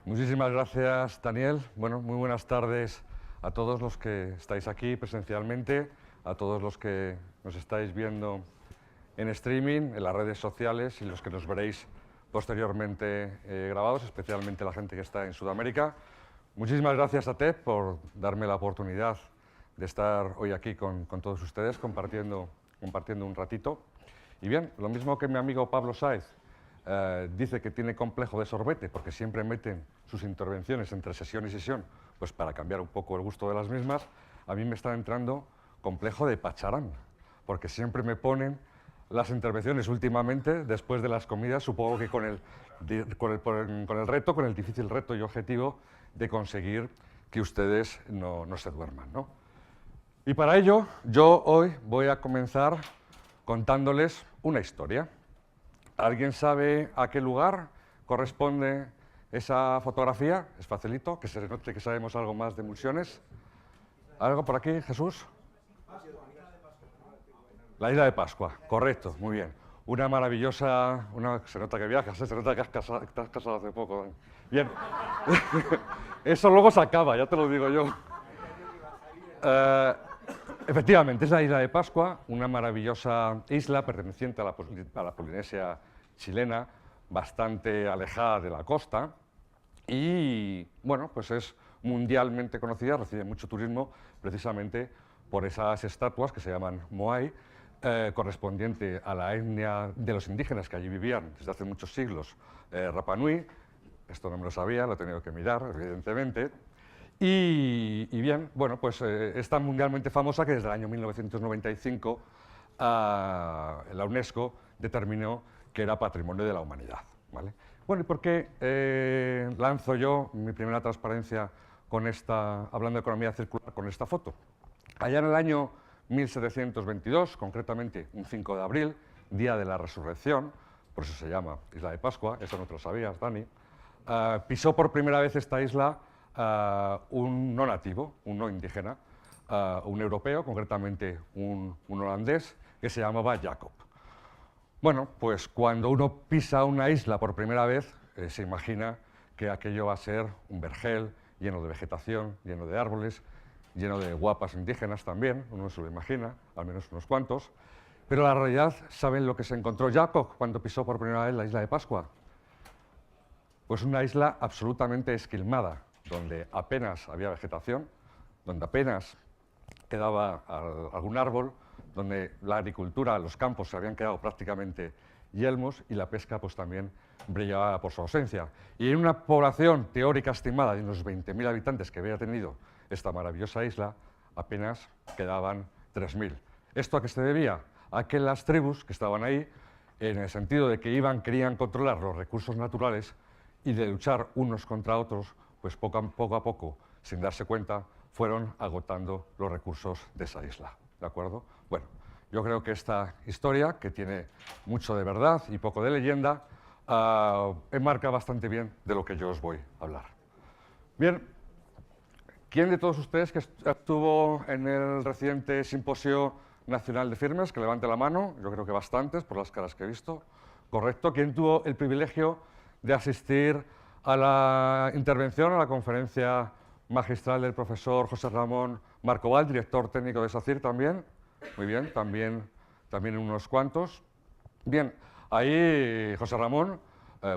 Muchísimas gracias, Daniel. Bueno, muy buenas tardes a todos los que estáis aquí presencialmente, a todos los que nos estáis viendo en streaming, en las redes sociales y los que nos veréis posteriormente grabados, especialmente la gente que está en Sudamérica. Muchísimas gracias a TEP por darme la oportunidad de estar hoy aquí con todos ustedes compartiendo un ratito. Y bien, lo mismo que mi amigo Pablo Sáez dice que tiene complejo de sorbete porque siempre meten sus intervenciones entre sesión y sesión, pues para cambiar un poco el gusto de las mismas, a mí me está entrando complejo de pacharán, porque siempre me ponen las intervenciones últimamente, después de las comidas, supongo que con el difícil reto y objetivo de conseguir que ustedes no se duerman, ¿no? Y para ello, yo hoy voy a comenzar contándoles una historia. ¿Alguien sabe a qué lugar corresponde esa fotografía? Es facilito, que se note que sabemos algo más de emulsiones. ¿Algo por aquí, Jesús? La isla de Pascua, correcto, muy bien. Una maravillosa... se nota que viajas, se nota que te has casado hace poco. Bien. Eso luego se acaba, ya te lo digo yo. Efectivamente, es la isla de Pascua, una maravillosa isla perteneciente a la Polinesia chilena, bastante alejada de la costa y, bueno, pues es mundialmente conocida, recibe mucho turismo precisamente por esas estatuas que se llaman moai, correspondiente a la etnia de los indígenas que allí vivían desde hace muchos siglos, Rapa Nui. Esto no me lo sabía, lo he tenido que mirar, evidentemente. Y bien, bueno, pues es tan mundialmente famosa que desde el año 1995 la UNESCO determinó que era Patrimonio de la Humanidad, ¿vale? Bueno, ¿y por qué lanzo yo mi primera transparencia hablando de economía circular con esta foto? Allá en el año 1722, concretamente un 5 de abril, Día de la Resurrección, por eso se llama Isla de Pascua, eso no te lo sabías, Dani, pisó por primera vez esta isla un no nativo, un no indígena, un europeo, concretamente un holandés, que se llamaba Jacob. Bueno, pues cuando uno pisa una isla por primera vez, se imagina que aquello va a ser un vergel lleno de vegetación, lleno de árboles, lleno de guapas indígenas también, uno se lo imagina, al menos unos cuantos. Pero la realidad, ¿saben lo que se encontró Jacob cuando pisó por primera vez la isla de Pascua? Pues una isla absolutamente esquilmada, donde apenas había vegetación, donde apenas quedaba algún árbol, donde la agricultura, los campos se habían quedado prácticamente yelmos y la pesca pues también brillaba por su ausencia. Y en una población teórica estimada de unos 20.000 habitantes que había tenido esta maravillosa isla, apenas quedaban 3.000. ¿Esto a qué se debía? A que las tribus que estaban ahí, en el sentido de que querían controlar los recursos naturales y de luchar unos contra otros, pues poco a poco, sin darse cuenta, fueron agotando los recursos de esa isla. ¿De acuerdo? Bueno, yo creo que esta historia, que tiene mucho de verdad y poco de leyenda, enmarca bastante bien de lo que yo os voy a hablar. Bien, ¿quién de todos ustedes que estuvo en el reciente Simposio Nacional de Firmes, que levante la mano? Yo creo que bastantes, por las caras que he visto. Correcto. ¿Quién tuvo el privilegio de asistir a la intervención, a la conferencia magistral del profesor José Ramón Marcoval, director técnico de SACIR también? Muy bien, también unos cuantos. Bien, ahí José Ramón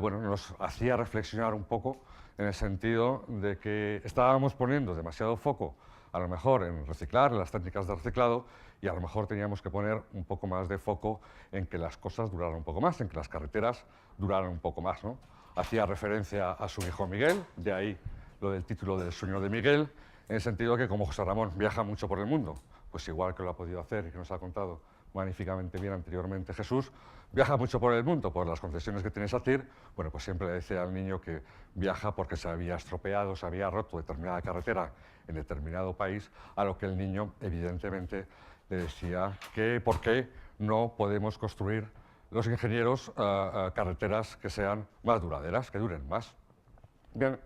bueno, nos hacía reflexionar un poco en el sentido de que estábamos poniendo demasiado foco a lo mejor en reciclar, en las técnicas de reciclado, y a lo mejor teníamos que poner un poco más de foco en que las cosas duraran un poco más, en que las carreteras duraran un poco más, ¿no? Hacía referencia a su hijo Miguel, de ahí lo del título del sueño de Miguel, en el sentido que como José Ramón viaja mucho por el mundo, pues igual que lo ha podido hacer y que nos ha contado magníficamente bien anteriormente Jesús, viaja mucho por el mundo, por las concesiones que tiene SACIR, bueno, pues siempre le decía al niño que viaja porque se había estropeado, se había roto determinada carretera en determinado país, a lo que el niño, evidentemente, le decía que por qué no podemos construir los ingenieros carreteras que sean más duraderas, que duren más. Bien,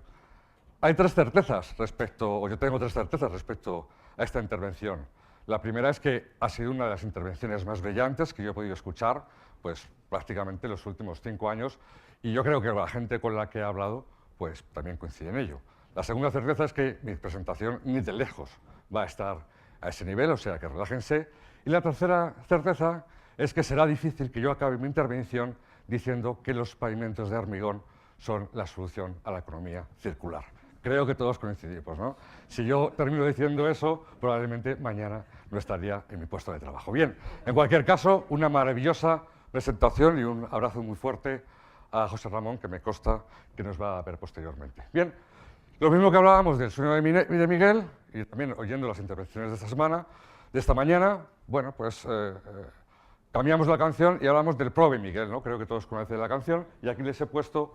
hay tres certezas respecto, o yo tengo tres certezas respecto a esta intervención. La primera es que ha sido una de las intervenciones más brillantes que yo he podido escuchar, pues prácticamente los últimos 5 años, y yo creo que la gente con la que he hablado, pues también coincide en ello. La segunda certeza es que mi presentación ni de lejos va a estar a ese nivel, o sea que relájense. Y la tercera certeza es que será difícil que yo acabe mi intervención diciendo que los pavimentos de hormigón son la solución a la economía circular. Creo que todos coincidimos, ¿no? Si yo termino diciendo eso, probablemente mañana no estaría en mi puesto de trabajo. Bien, en cualquier caso, una maravillosa presentación y un abrazo muy fuerte a José Ramón, que me consta que nos va a ver posteriormente. Bien, lo mismo que hablábamos del sueño de Miguel, y también oyendo las intervenciones de esta mañana, bueno, pues cambiamos la canción y hablamos del Prove Miguel, ¿no? Creo que todos conocen la canción, y aquí les he puesto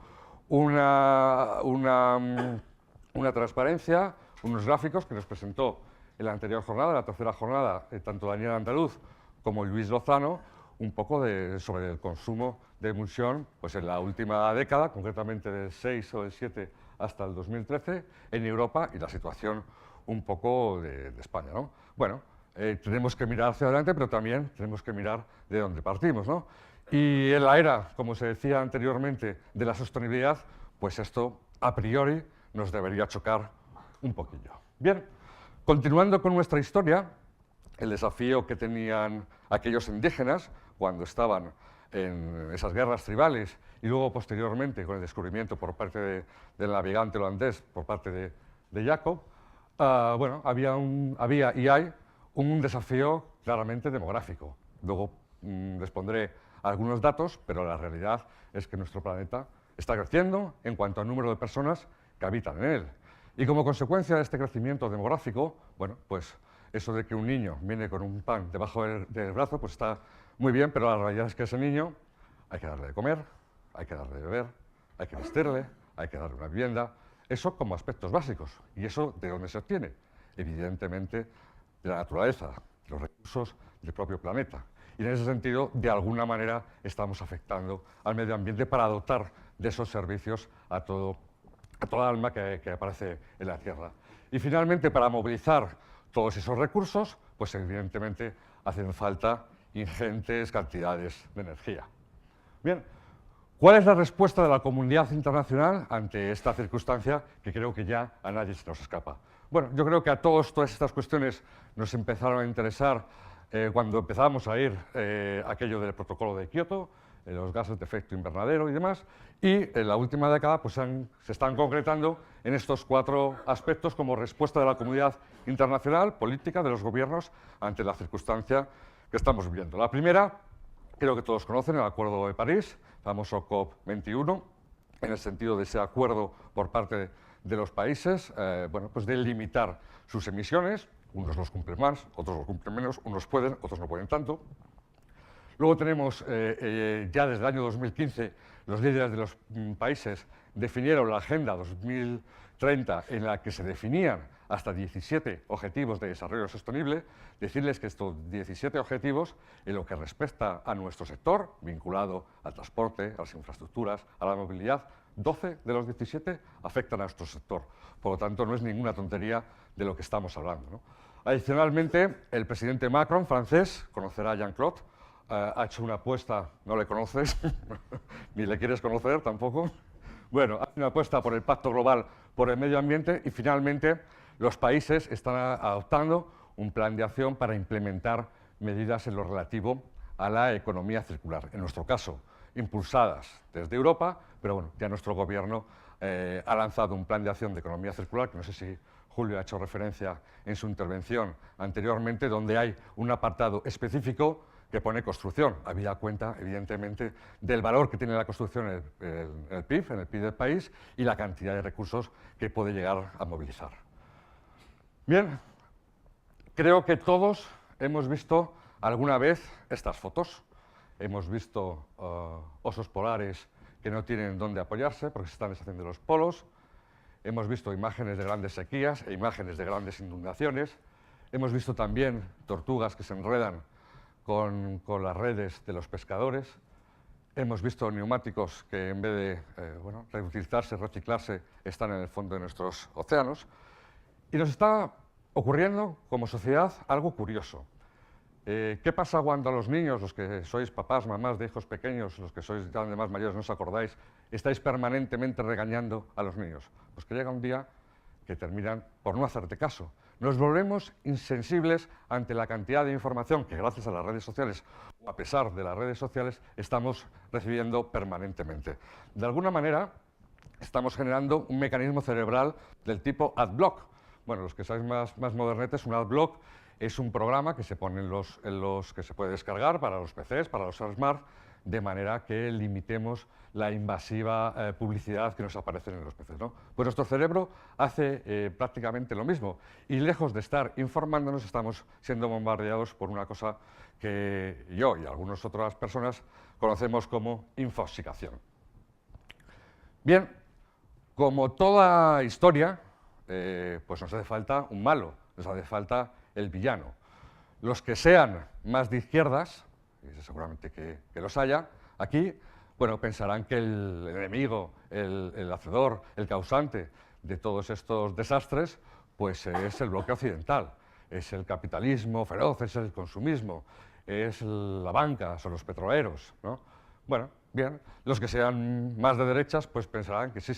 una transparencia, unos gráficos que nos presentó en la anterior jornada, la tercera jornada, tanto Daniel Andaluz como Luis Lozano, un poco sobre el consumo de emulsión pues en la última década, concretamente del 6 o del 7 hasta el 2013, en Europa y la situación un poco de España, ¿no? Bueno, tenemos que mirar hacia adelante, pero también tenemos que mirar de dónde partimos, ¿no? Y en la era, como se decía anteriormente, de la sostenibilidad, pues esto a priori nos debería chocar un poquillo. Bien, continuando con nuestra historia, el desafío que tenían aquellos indígenas cuando estaban en esas guerras tribales y luego posteriormente con el descubrimiento por parte del navegante holandés, por parte de Jacob, bueno, había y hay un desafío claramente demográfico. Luego les pondré algunos datos, pero la realidad es que nuestro planeta está creciendo en cuanto al número de personas que habitan en él. Y como consecuencia de este crecimiento demográfico, bueno, pues eso de que un niño viene con un pan debajo del brazo, pues está muy bien, pero la realidad es que ese niño hay que darle de comer, hay que darle de beber, hay que vestirle, hay que darle una vivienda. Eso como aspectos básicos. ¿Y eso de dónde se obtiene? Evidentemente de la naturaleza, de los recursos del propio planeta. Y en ese sentido, de alguna manera, estamos afectando al medio ambiente para dotar de esos servicios a toda alma que aparece en la Tierra. Y finalmente, para movilizar todos esos recursos, pues evidentemente hacen falta ingentes cantidades de energía. Bien, ¿cuál es la respuesta de la comunidad internacional ante esta circunstancia que creo que ya a nadie se nos escapa? Bueno, yo creo que a todas estas cuestiones nos empezaron a interesar cuando empezamos a ir aquello del protocolo de Kioto, los gases de efecto invernadero y demás, y en la última década pues, se están concretando en estos 4 aspectos como respuesta de la comunidad internacional, política, de los gobiernos, ante la circunstancia que estamos viviendo. La primera, creo que todos conocen, el Acuerdo de París, famoso COP21, en el sentido de ese acuerdo por parte de los países, bueno, pues de limitar sus emisiones. Unos los cumplen más, otros los cumplen menos, unos pueden, otros no pueden tanto. Luego tenemos, ya desde el año 2015, los líderes de los países definieron la Agenda 2030 en la que se definían hasta 17 objetivos de desarrollo sostenible. Decirles que estos 17 objetivos, en lo que respecta a nuestro sector, vinculado al transporte, a las infraestructuras, a la movilidad, 12 de los 17 afectan a nuestro sector. Por lo tanto, no es ninguna tontería de lo que estamos hablando, ¿no? Adicionalmente, el presidente Macron, francés, conocerá a Jean-Claude, ha hecho una apuesta, no le conoces, ni le quieres conocer tampoco. Bueno, ha hecho una apuesta por el Pacto Global por el Medio Ambiente y finalmente los países están adoptando un plan de acción para implementar medidas en lo relativo a la economía circular. En nuestro caso, impulsadas desde Europa, pero bueno, ya nuestro gobierno ha lanzado un plan de acción de economía circular, que no sé si Julio ha hecho referencia en su intervención anteriormente, donde hay un apartado específico que pone construcción, habida cuenta, evidentemente, del valor que tiene la construcción en el PIB del país y la cantidad de recursos que puede llegar a movilizar. Bien, creo que todos hemos visto alguna vez estas fotos. Hemos visto osos polares que no tienen dónde apoyarse porque se están deshaciendo los polos. Hemos visto imágenes de grandes sequías e imágenes de grandes inundaciones. Hemos visto también tortugas que se enredan con las redes de los pescadores. Hemos visto neumáticos que en vez de reutilizarse, reciclarse, están en el fondo de nuestros océanos. Y nos está ocurriendo como sociedad algo curioso. ¿Qué pasa cuando a los niños, los que sois papás, mamás de hijos pequeños, los que sois ya de más mayores, no os acordáis, estáis permanentemente regañando a los niños? Pues que llega un día que terminan por no hacerte caso. Nos volvemos insensibles ante la cantidad de información que gracias a las redes sociales, o a pesar de las redes sociales, estamos recibiendo permanentemente. De alguna manera, estamos generando un mecanismo cerebral del tipo adblock. Bueno, los que sois más modernetes, un adblock es un programa que se pone que se puede descargar para los PCs, para los smart, de manera que limitemos la invasiva publicidad que nos aparece en los PCs, ¿no? Pues nuestro cerebro hace prácticamente lo mismo y lejos de estar informándonos estamos siendo bombardeados por una cosa que yo y algunas otras personas conocemos como infoxicación. Bien, como toda historia, pues nos hace falta un malo, nos hace falta el villano. Los que sean más de izquierdas, y seguramente que los haya, aquí, bueno, pensarán que el enemigo, el hacedor, el causante de todos estos desastres, pues es el bloque occidental, es el capitalismo feroz, es el consumismo, es la banca, son los petroleros, ¿no? Bueno, bien, los que sean más de derechas, pues pensarán que sí,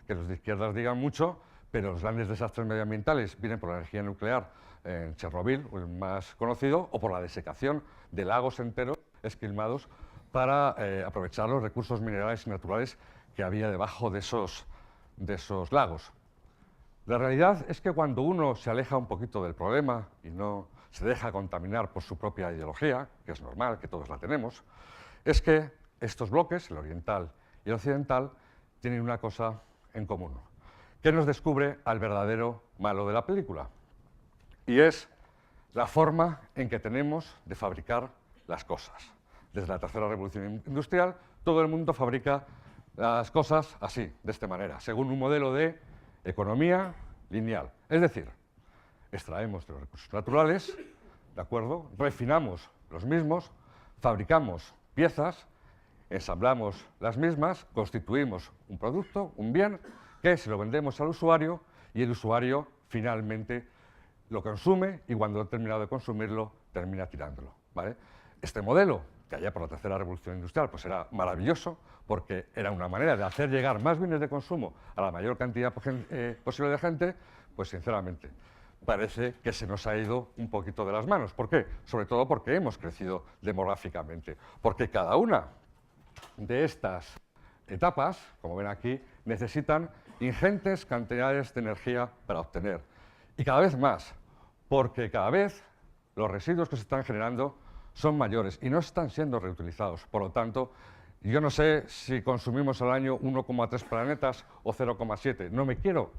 que los de izquierdas digan mucho, pero los grandes desastres medioambientales vienen por la energía nuclear en Chernobyl, el más conocido, o por la desecación de lagos enteros esquilmados para aprovechar los recursos minerales y naturales que había debajo de esos lagos. La realidad es que cuando uno se aleja un poquito del problema y no se deja contaminar por su propia ideología, que es normal, que todos la tenemos, es que estos bloques, el oriental y el occidental, tienen una cosa en común, que nos descubre al verdadero malo de la película, y es la forma en que tenemos de fabricar las cosas. Desde la tercera revolución industrial, todo el mundo fabrica las cosas así, de esta manera, según un modelo de economía lineal. Es decir, extraemos de los recursos naturales, ¿de acuerdo? Refinamos los mismos, fabricamos piezas, ensamblamos las mismas, constituimos un producto, un bien, que se lo vendemos al usuario y el usuario finalmente lo consume y cuando ha terminado de consumirlo, termina tirándolo, ¿vale? Este modelo, que allá por la tercera revolución industrial, pues era maravilloso porque era una manera de hacer llegar más bienes de consumo a la mayor cantidad posible de gente, pues sinceramente parece que se nos ha ido un poquito de las manos. ¿Por qué? Sobre todo porque hemos crecido demográficamente, porque cada una de estas etapas, como ven aquí, necesitan ingentes cantidades de energía para obtener. Y cada vez más, porque cada vez los residuos que se están generando son mayores y no están siendo reutilizados. Por lo tanto, yo no sé si consumimos al año 1,3 planetas o 0,7. No me quiero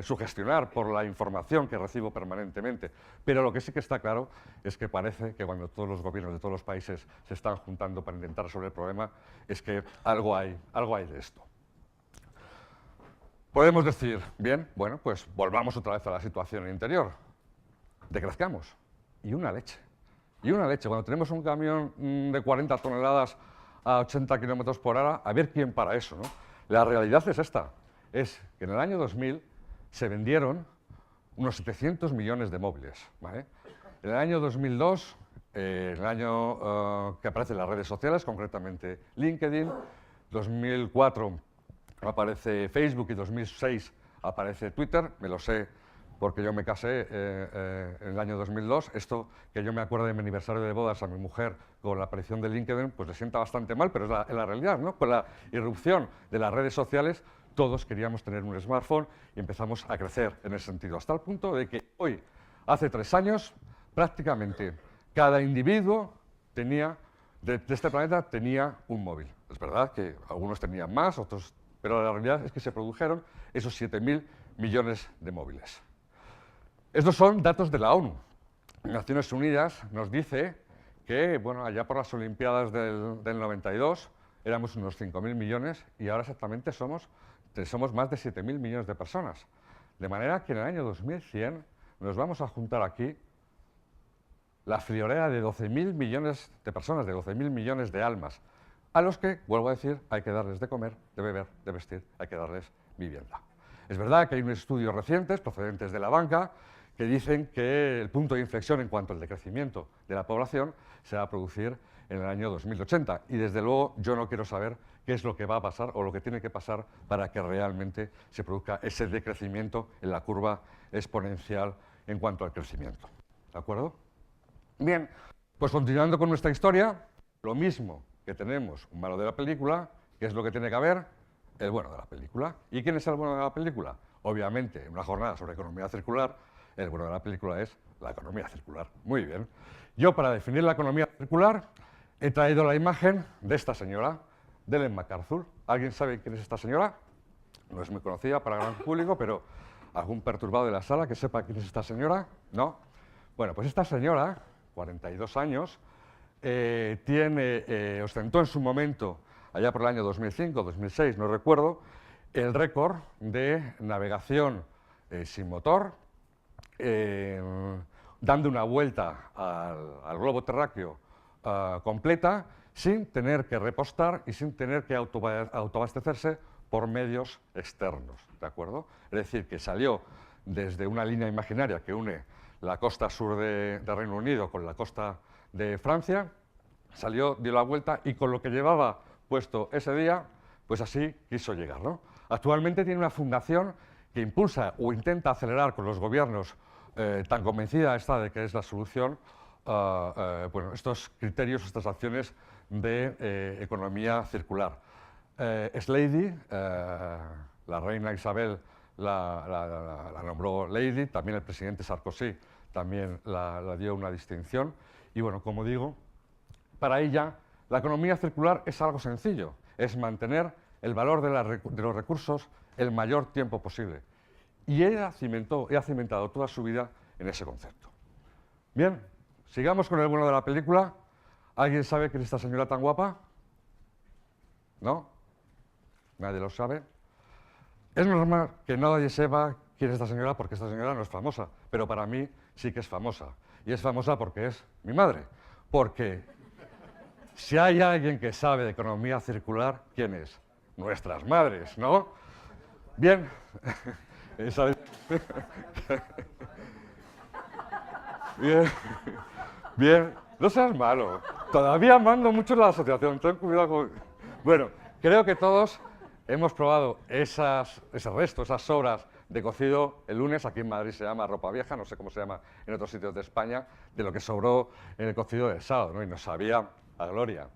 sugestionar por la información que recibo permanentemente, pero lo que sí que está claro es que parece que cuando todos los gobiernos de todos los países se están juntando para intentar resolver el problema, es que algo hay de esto. Podemos decir, bien, bueno, pues volvamos otra vez a la situación interior, decrezcamos, y una leche. Y una leche, cuando tenemos un camión de 40 toneladas a 80 kilómetros por hora, a ver quién para eso, ¿no? La realidad es esta, es que en el año 2000 se vendieron unos 700 millones de móviles, ¿vale? En el año 2002, en el año que aparecen las redes sociales, concretamente LinkedIn, 2004 aparece Facebook y 2006 aparece Twitter, me lo sé porque yo me casé en el año 2002. Esto que yo me acuerdo de mi aniversario de bodas a mi mujer con la aparición de LinkedIn, pues le sienta bastante mal, pero es la realidad, ¿no? Con la irrupción de las redes sociales, todos queríamos tener un smartphone y empezamos a crecer en ese sentido, hasta el punto de que hoy, hace 3 años, prácticamente cada individuo tenía, de este planeta tenía un móvil. Es verdad que algunos tenían más, otros, pero la realidad es que se produjeron esos 7.000 millones de móviles. Estos son datos de la ONU. Naciones Unidas nos dice que, bueno, allá por las Olimpiadas del 92 éramos unos 5.000 millones y ahora exactamente somos más de 7.000 millones de personas. De manera que en el año 2100 nos vamos a juntar aquí la friolera de 12.000 millones de personas, de 12.000 millones de almas, a los que, vuelvo a decir, hay que darles de comer, de beber, de vestir, hay que darles vivienda. Es verdad que hay unos estudios recientes, procedentes de la banca, que dicen que el punto de inflexión en cuanto al decrecimiento de la población se va a producir en el año 2080. Y desde luego yo no quiero saber qué es lo que va a pasar o lo que tiene que pasar para que realmente se produzca ese decrecimiento en la curva exponencial en cuanto al crecimiento. ¿De acuerdo? Bien, pues continuando con nuestra historia, lo mismo que tenemos un malo de la película, ¿qué es lo que tiene que haber? El bueno de la película. ¿Y quién es el bueno de la película? Obviamente, en una jornada sobre economía circular, el bueno de la película es la economía circular. Muy bien. Yo, para definir la economía circular, he traído la imagen de esta señora, de Ellen MacArthur. ¿Alguien sabe quién es esta señora? No es muy conocida para el gran público, pero ¿algún perturbado de la sala que sepa quién es esta señora? ¿No? Bueno, pues esta señora, 42 años, ostentó en su momento, allá por el año 2005, 2006, no recuerdo, el récord de navegación sin motor, dando una vuelta al globo terráqueo completa, sin tener que repostar y sin tener que autoabastecerse por medios externos, ¿de acuerdo? Es decir, que salió desde una línea imaginaria que une la costa sur de Reino Unido con la costa de Francia, salió, dio la vuelta y con lo que llevaba puesto ese día, pues así quiso llegar, ¿no? Actualmente tiene una fundación que impulsa o intenta acelerar con los gobiernos, tan convencida está de que es la solución, bueno, estos criterios, estas acciones de economía circular. Es Lady, la reina Isabel la nombró Lady, también el presidente Sarkozy también la dio una distinción. Y bueno, como digo, para ella la economía circular es algo sencillo, es mantener el valor de los recursos el mayor tiempo posible. Y ella ha cimentado toda su vida en ese concepto. Bien, sigamos con el bueno de la película. ¿Alguien sabe quién es esta señora tan guapa? ¿No? ¿Nadie lo sabe? Es normal que nadie sepa quién es esta señora porque esta señora no es famosa, pero para mí sí que es famosa. Y es famosa porque es mi madre. Porque si hay alguien que sabe de economía circular, ¿quién es? Nuestras madres, ¿no? Bien. Bien. Bien. No seas malo. Todavía mando mucho en la asociación. Ten cuidado con... Bueno, creo que todos hemos probado ese resto, esas sobras de cocido el lunes. Aquí en Madrid se llama ropa vieja, no sé cómo se llama en otros sitios de España, de lo que sobró en el cocido del sábado, ¿no? Y nos sabía a gloria.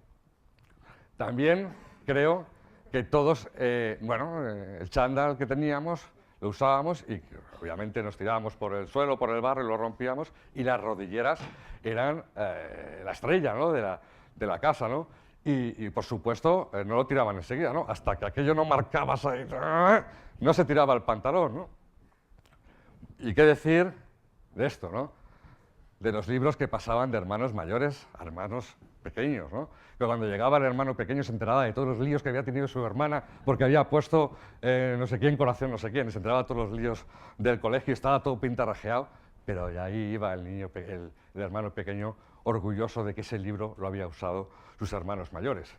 También creo que todos, el chándal que teníamos lo usábamos y obviamente nos tirábamos por el suelo, por el barro y lo rompíamos, y las rodilleras eran la estrella, ¿no?, de la casa, ¿no? Y por supuesto no lo tiraban enseguida, ¿no? Hasta que aquello no marcabas ahí, no se tiraba el pantalón, ¿no? ¿Y qué decir de esto, ¿no? De los libros que pasaban de hermanos mayores a hermanos pequeños, ¿no? Que cuando llegaba el hermano pequeño se enteraba de todos los líos que había tenido su hermana porque había puesto no sé quién colación, no sé quién, y se enteraba de todos los líos del colegio, estaba todo pintarrajeado, pero de ahí iba el hermano pequeño orgulloso de que ese libro lo había usado sus hermanos mayores.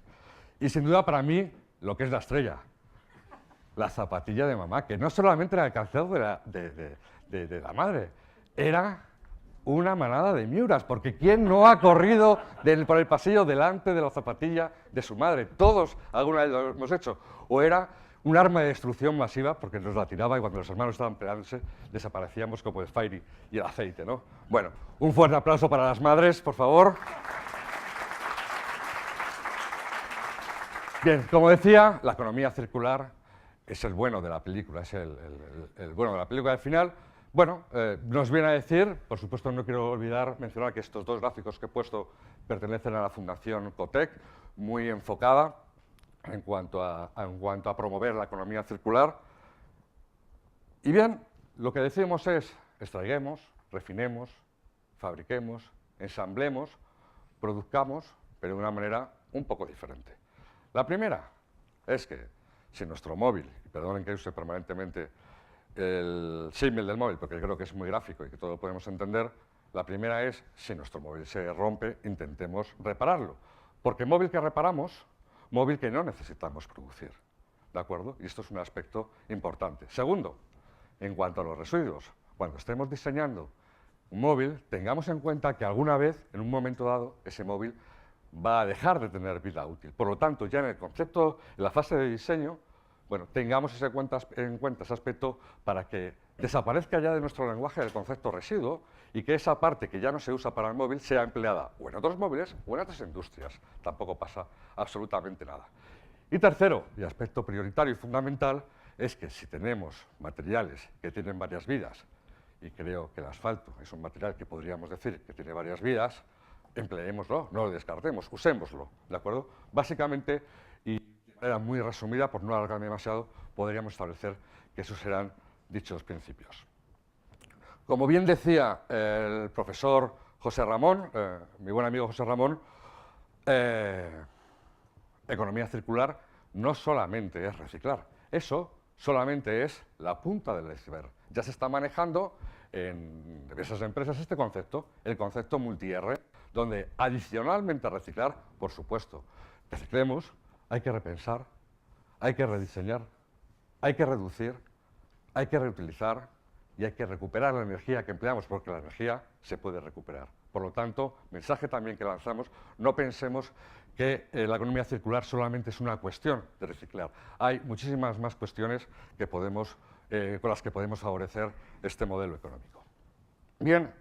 Y sin duda para mí, lo que es la estrella, la zapatilla de mamá, que no solamente era el calzado de la madre, era una manada de miuras, porque ¿quién no ha corrido por el pasillo delante de la zapatilla de su madre? Todos alguna vez lo hemos hecho. O era un arma de destrucción masiva, porque nos la tiraba y cuando los hermanos estaban peleándose desaparecíamos como el fairy y el aceite, ¿no? Bueno, un fuerte aplauso para las madres, por favor. Bien, como decía, la economía circular es el bueno de la película, es el bueno de la película. Al final, bueno, nos viene a decir, por supuesto no quiero olvidar mencionar que estos dos gráficos que he puesto pertenecen a la Fundación Cotec, muy enfocada en cuanto a promover la economía circular. Y bien, lo que decimos es, extraiguemos, refinemos, fabriquemos, ensamblemos, produzcamos, pero de una manera un poco diferente. La primera es que si nuestro móvil, y perdonen que use permanentemente el símil del móvil, porque creo que es muy gráfico y que todo lo podemos entender, la primera es, si nuestro móvil se rompe, intentemos repararlo. Porque móvil que reparamos, móvil que no necesitamos producir, ¿de acuerdo? Y esto es un aspecto importante. Segundo, en cuanto a los residuos, cuando estemos diseñando un móvil, tengamos en cuenta que alguna vez, en un momento dado, ese móvil va a dejar de tener vida útil. Por lo tanto, ya en el concepto, en la fase de diseño, bueno, tengamos en cuenta ese aspecto para que desaparezca ya de nuestro lenguaje el concepto residuo y que esa parte que ya no se usa para el móvil sea empleada o en otros móviles o en otras industrias. Tampoco pasa absolutamente nada. Y tercero, y aspecto prioritario y fundamental, es que si tenemos materiales que tienen varias vidas, y creo que el asfalto es un material que podríamos decir que tiene varias vidas, empleémoslo, no lo descartemos, usémoslo, ¿de acuerdo? Básicamente, y de manera muy resumida, por no alargarme demasiado, podríamos establecer que esos serán dichos principios. Como bien decía el profesor José Ramón, mi buen amigo José Ramón, economía circular no solamente es reciclar, eso solamente es la punta del iceberg. Ya se está manejando en diversas empresas este concepto, el concepto multi-R, donde adicionalmente a reciclar, por supuesto, reciclemos, hay que repensar, hay que rediseñar, hay que reducir, hay que reutilizar y hay que recuperar la energía que empleamos, porque la energía se puede recuperar. Por lo tanto, mensaje también que lanzamos, no pensemos que la economía circular solamente es una cuestión de reciclar. Hay muchísimas más cuestiones que podemos, con las que podemos favorecer este modelo económico. Bien,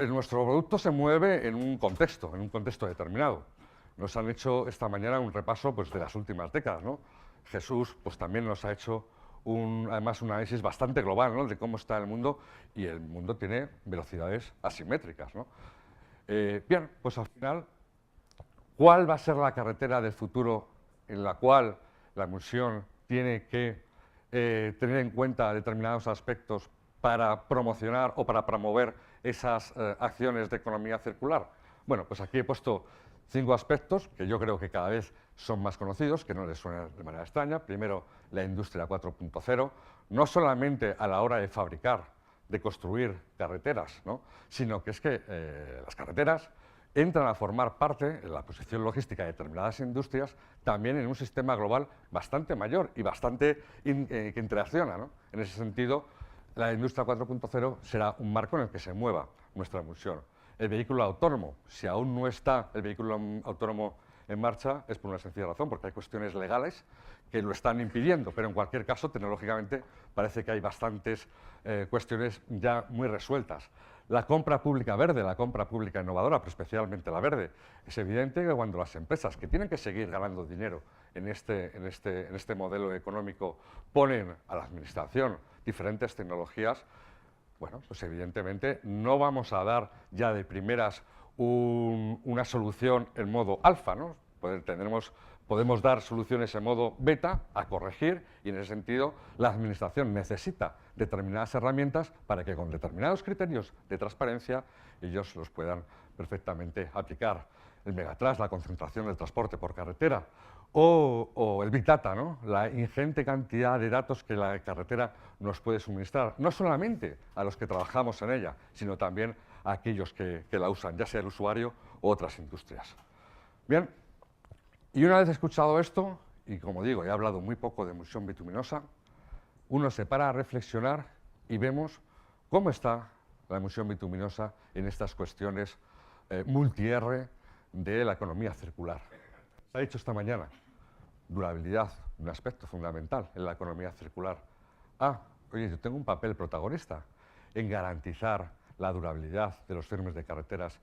nuestro producto se mueve en un contexto determinado. Nos han hecho esta mañana un repaso pues, de las últimas décadas, ¿no? Jesús pues, también nos ha hecho además un análisis bastante global, ¿no?, de cómo está el mundo, y el mundo tiene velocidades asimétricas, ¿no? Bien, pues al final, ¿cuál va a ser la carretera del futuro en la cual la emulsión tiene que tener en cuenta determinados aspectos para promocionar o para promover esas acciones de economía circular? Bueno, pues aquí he puesto 5 aspectos que yo creo que cada vez son más conocidos, que no les suenan de manera extraña. Primero, la industria 4.0, no solamente a la hora de fabricar, de construir carreteras, ¿no?, sino que es que las carreteras entran a formar parte, en la posición logística de determinadas industrias, también en un sistema global bastante mayor y bastante que interacciona, ¿no? En ese sentido, la industria 4.0 será un marco en el que se mueva nuestra emulsión. El vehículo autónomo, si aún no está el vehículo autónomo en marcha, es por una sencilla razón, porque hay cuestiones legales que lo están impidiendo, pero en cualquier caso, tecnológicamente, parece que hay bastantes cuestiones ya muy resueltas. La compra pública verde, la compra pública innovadora, pero especialmente la verde, es evidente que cuando las empresas que tienen que seguir ganando dinero en este modelo económico ponen a la administración diferentes tecnologías, bueno, pues evidentemente no vamos a dar ya de primeras una solución en modo alfa, ¿no? Podemos dar soluciones en modo beta a corregir, y en ese sentido la administración necesita determinadas herramientas para que con determinados criterios de transparencia ellos los puedan perfectamente aplicar. El megatras, la concentración del transporte por carretera, o el Big Data, ¿no?, la ingente cantidad de datos que la carretera nos puede suministrar, no solamente a los que trabajamos en ella, sino también a aquellos que la usan, ya sea el usuario u otras industrias. Bien, y una vez escuchado esto, y como digo, he hablado muy poco de emulsión bituminosa, uno se para a reflexionar y vemos cómo está la emulsión bituminosa en estas cuestiones multi-R de la economía circular. Se ha dicho esta mañana, durabilidad, un aspecto fundamental en la economía circular. Oye, yo tengo un papel protagonista en garantizar la durabilidad de los firmes de carreteras,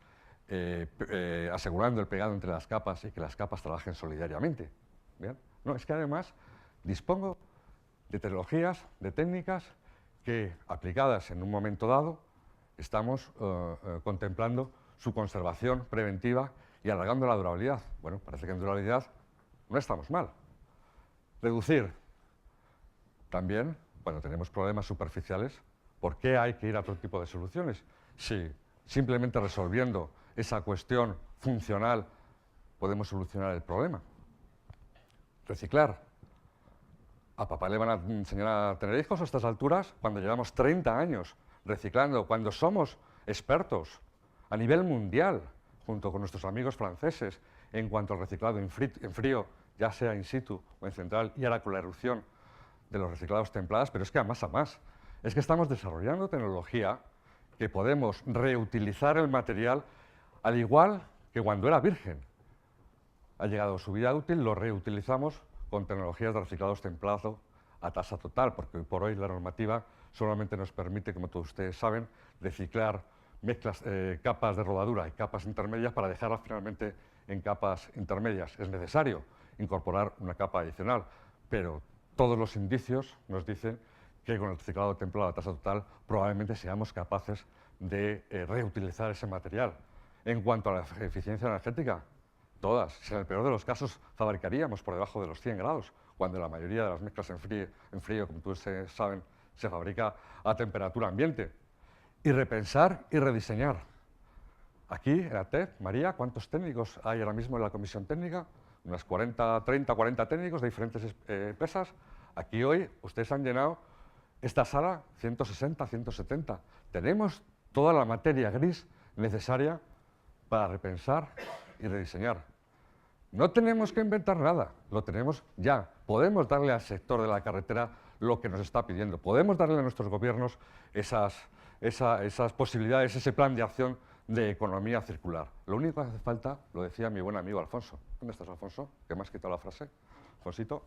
asegurando el pegado entre las capas y que las capas trabajen solidariamente. ¿Bien? No, es que además dispongo de tecnologías, de técnicas que, aplicadas en un momento dado, estamos contemplando su conservación preventiva y alargando la durabilidad. Bueno, parece que en durabilidad no estamos mal. Reducir. También, cuando tenemos problemas superficiales, ¿por qué hay que ir a otro tipo de soluciones? Si simplemente resolviendo esa cuestión funcional podemos solucionar el problema. Reciclar. ¿A papá le van a enseñar a tener hijos a estas alturas? Cuando llevamos 30 años reciclando, cuando somos expertos a nivel mundial, junto con nuestros amigos franceses, en cuanto al reciclado en frío, ya sea in situ o en central, y ahora con la erupción de los reciclados templados, pero es que a más, es que estamos desarrollando tecnología que podemos reutilizar el material al igual que cuando era virgen. Ha llegado su vida útil, lo reutilizamos con tecnologías de reciclados templado a tasa total, porque hoy por hoy la normativa solamente nos permite, como todos ustedes saben, reciclar mezclas, capas de rodadura y capas intermedias para dejarlas finalmente en capas intermedias. Es necesario incorporar una capa adicional, pero todos los indicios nos dicen que con el reciclado templado a tasa total probablemente seamos capaces de reutilizar ese material. En cuanto a la eficiencia energética, todas. Si en el peor de los casos fabricaríamos por debajo de los 100 grados, cuando la mayoría de las mezclas en frío, como ustedes saben, se fabrica a temperatura ambiente. Y repensar y rediseñar. Aquí, en la TED, María, ¿cuántos técnicos hay ahora mismo en la comisión técnica? Unas 30, 40 técnicos de diferentes empresas. Aquí hoy ustedes han llenado esta sala 160, 170. Tenemos toda la materia gris necesaria para repensar y rediseñar. No tenemos que inventar nada, lo tenemos ya. Podemos darle al sector de la carretera lo que nos está pidiendo. Podemos darle a nuestros gobiernos esas posibilidades, ese plan de acción de economía circular. Lo único que hace falta, lo decía mi buen amigo Alfonso. ¿Dónde estás, Alfonso? ¿Que me has quitado la frase? Alfonsito.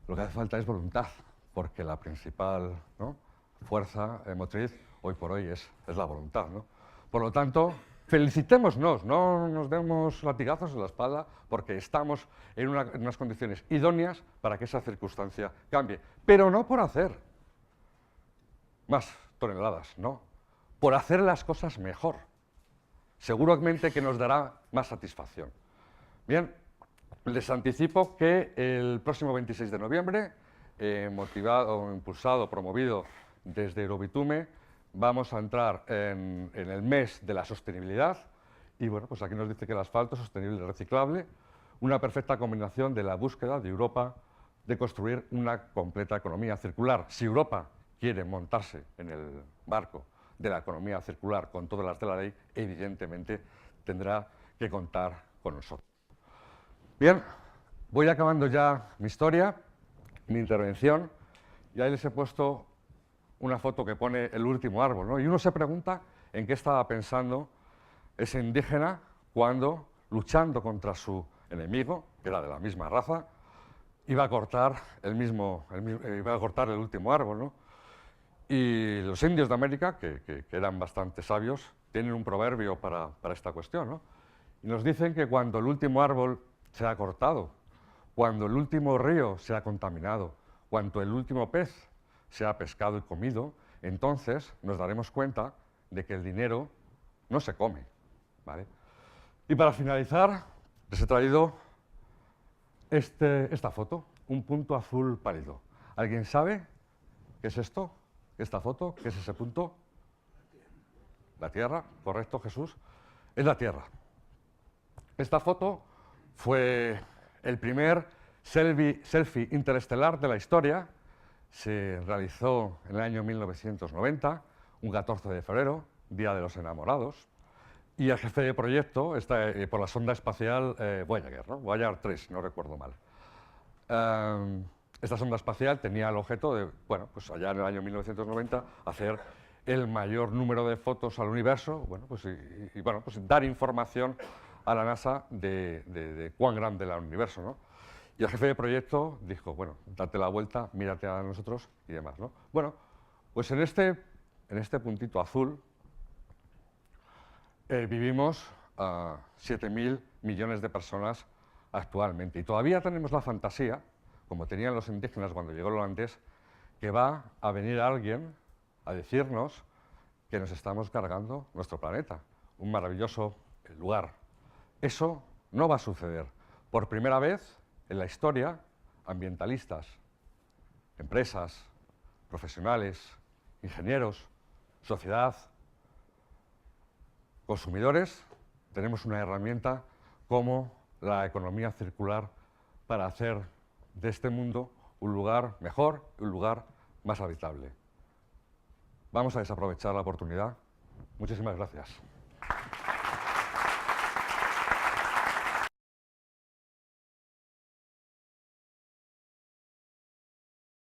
Lo que hace falta es voluntad, porque la principal, ¿no?, fuerza motriz hoy por hoy es la voluntad, ¿no? Por lo tanto, felicitémonos, no nos demos latigazos en la espalda, porque estamos en unas condiciones idóneas para que esa circunstancia cambie. Pero no por hacer más toneladas, no, por hacer las cosas mejor. Seguramente que nos dará más satisfacción. Bien, les anticipo que el próximo 26 de noviembre, motivado, impulsado, promovido desde Eurobitume, vamos a entrar en el mes de la sostenibilidad y bueno, pues aquí nos dice que el asfalto es sostenible y reciclable, una perfecta combinación de la búsqueda de Europa de construir una completa economía circular. Si Europa quiere montarse en el barco de la economía circular con todas las de la ley, evidentemente tendrá que contar con nosotros. Bien, voy acabando ya mi historia, mi intervención, y ahí les he puesto una foto que pone el último árbol, ¿no? Y uno se pregunta en qué estaba pensando ese indígena cuando, luchando contra su enemigo, que era de la misma raza, iba a cortar el último árbol, ¿no? Y los indios de América, que eran bastante sabios, tienen un proverbio para esta cuestión, ¿no? Y nos dicen que cuando el último árbol se ha cortado, cuando el último río se ha contaminado, cuando el último pez se ha pescado y comido, entonces nos daremos cuenta de que el dinero no se come, ¿vale? Y para finalizar, les he traído esta foto, un punto azul pálido. ¿Alguien sabe qué es esto? ¿Esta foto? ¿Qué es ese punto? La Tierra, correcto, Jesús. Es la Tierra. Esta foto fue el primer selfie interestelar de la historia. Se realizó en el año 1990, un 14 de febrero, Día de los Enamorados, y el jefe de proyecto está por la sonda espacial Voyager, ¿no? Voyager 3, no recuerdo mal. Esta sonda espacial tenía el objeto de, bueno, pues allá en el año 1990, hacer el mayor número de fotos al universo, bueno, pues, bueno, pues dar información a la NASA de cuán grande era el universo, ¿no? Y el jefe de proyecto dijo, bueno, date la vuelta, mírate a nosotros y demás, ¿no? Bueno, pues en este puntito azul vivimos 7.000 millones de personas actualmente. Y todavía tenemos la fantasía, como tenían los indígenas cuando llegó el holandés, que va a venir alguien a decirnos que nos estamos cargando nuestro planeta, un maravilloso lugar. Eso no va a suceder. Por primera vez en la historia, ambientalistas, empresas, profesionales, ingenieros, sociedad, consumidores, tenemos una herramienta como la economía circular para hacer de este mundo un lugar mejor, un lugar más habitable. Vamos a desaprovechar la oportunidad. Muchísimas gracias.